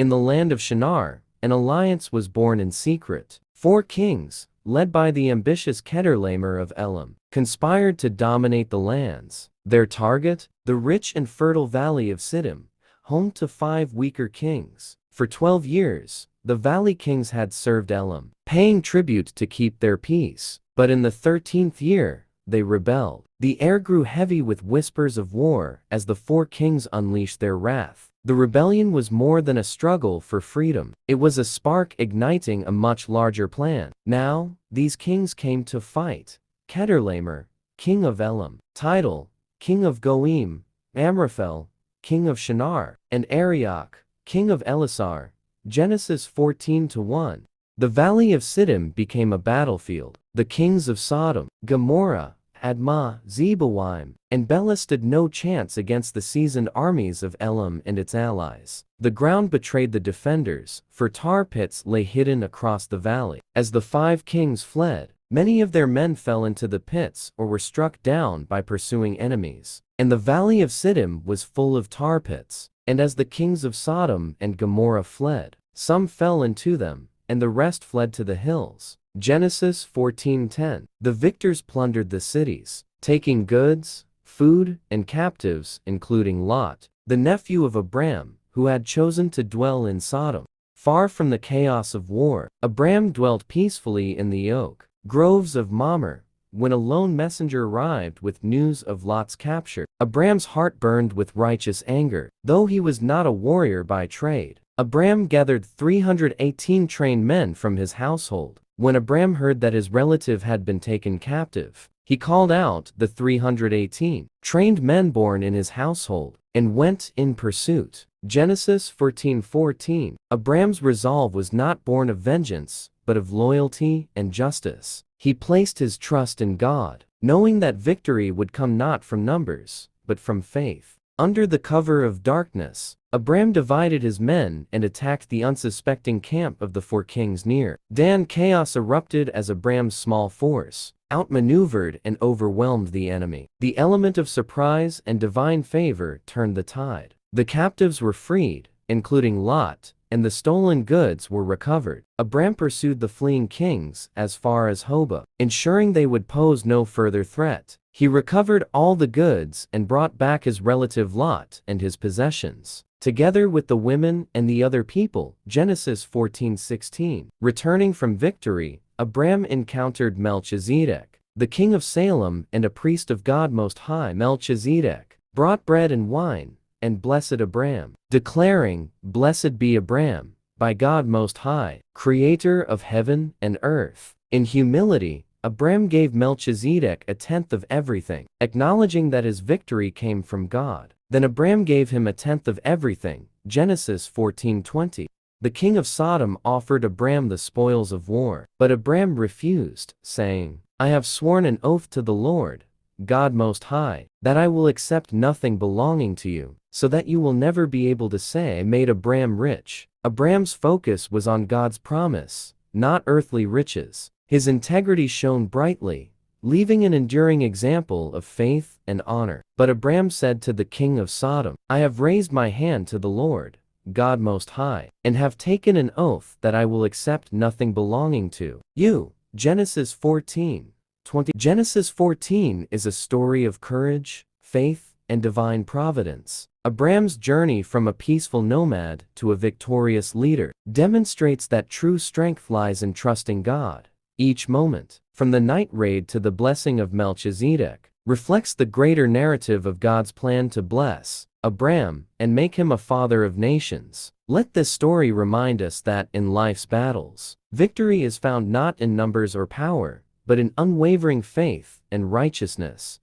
In the land of Shinar, an alliance was born in secret. 4 kings, led by the ambitious Kedorlaomer of Elam, conspired to dominate the lands. Their target? The rich and fertile valley of Siddim, home to 5 weaker kings. For 12 years, the valley kings had served Elam, paying tribute to keep their peace. But in the 13th year, they rebelled. The air grew heavy with whispers of war as the 4 kings unleashed their wrath. The rebellion was more than a struggle for freedom. It was a spark igniting a much larger plan. Now, these kings came to fight. Kedorlaomer, king of Elam. Title, king of Goim. Amraphel, king of Shinar. And Arioch, king of Elasar. Genesis 14:1. The valley of Siddim became a battlefield. The kings of Sodom, Gomorrah, Admah, Zeboim, and Bela stood no chance against the seasoned armies of Elam and its allies. The ground betrayed the defenders, for tar pits lay hidden across the valley. As the 5 kings fled, many of their men fell into the pits or were struck down by pursuing enemies. And the valley of Siddim was full of tar pits. And as the kings of Sodom and Gomorrah fled, some fell into them, and the rest fled to the hills. Genesis 14:10. The victors plundered the cities, taking goods, food, and captives, including Lot, the nephew of Abram, who had chosen to dwell in Sodom. Far from the chaos of war, Abram dwelt peacefully in the oak groves of Mamre. When a lone messenger arrived with news of Lot's capture, Abram's heart burned with righteous anger. Though he was not a warrior by trade, Abram gathered 318 trained men from his household. When Abram heard that his relative had been taken captive, he called out the 318 trained men born in his household and went in pursuit. Genesis 14:14. Abram's resolve was not born of vengeance, but of loyalty and justice. He placed his trust in God, knowing that victory would come not from numbers, but from faith. Under the cover of darkness, Abram divided his men and attacked the unsuspecting camp of the 4 kings near Dan. Chaos erupted as Abram's small force outmaneuvered and overwhelmed the enemy. The element of surprise and divine favor turned the tide. The captives were freed, including Lot, and the stolen goods were recovered. Abram pursued the fleeing kings as far as Hobah, ensuring they would pose no further threat. He recovered all the goods and brought back his relative Lot and his possessions, together with the women and the other people. Genesis 14:16. Returning from victory, Abram encountered Melchizedek, the king of Salem and a priest of God Most High. Melchizedek brought bread and wine, and blessed Abram, declaring, "Blessed be Abram, by God Most High, creator of heaven and earth." In humility, Abram gave Melchizedek 1/10 of everything, acknowledging that his victory came from God. Then Abram gave him 1/10 of everything. Genesis 14:20. The king of Sodom offered Abram the spoils of war, but Abram refused, saying, "I have sworn an oath to the Lord, God Most High, that I will accept nothing belonging to you, so that you will never be able to say I made Abram rich." Abram's focus was on God's promise, not earthly riches. His integrity shone brightly, leaving an enduring example of faith and honor. But Abram said to the king of Sodom, "I have raised my hand to the Lord, God Most High, and have taken an oath that I will accept nothing belonging to you." Genesis 14:20. Genesis 14 is a story of courage, faith, and divine providence. Abram's journey from a peaceful nomad to a victorious leader demonstrates that true strength lies in trusting God. Each moment, from the night raid to the blessing of Melchizedek, reflects the greater narrative of God's plan to bless Abram and make him a father of nations. Let this story remind us that in life's battles, victory is found not in numbers or power, but in unwavering faith and righteousness.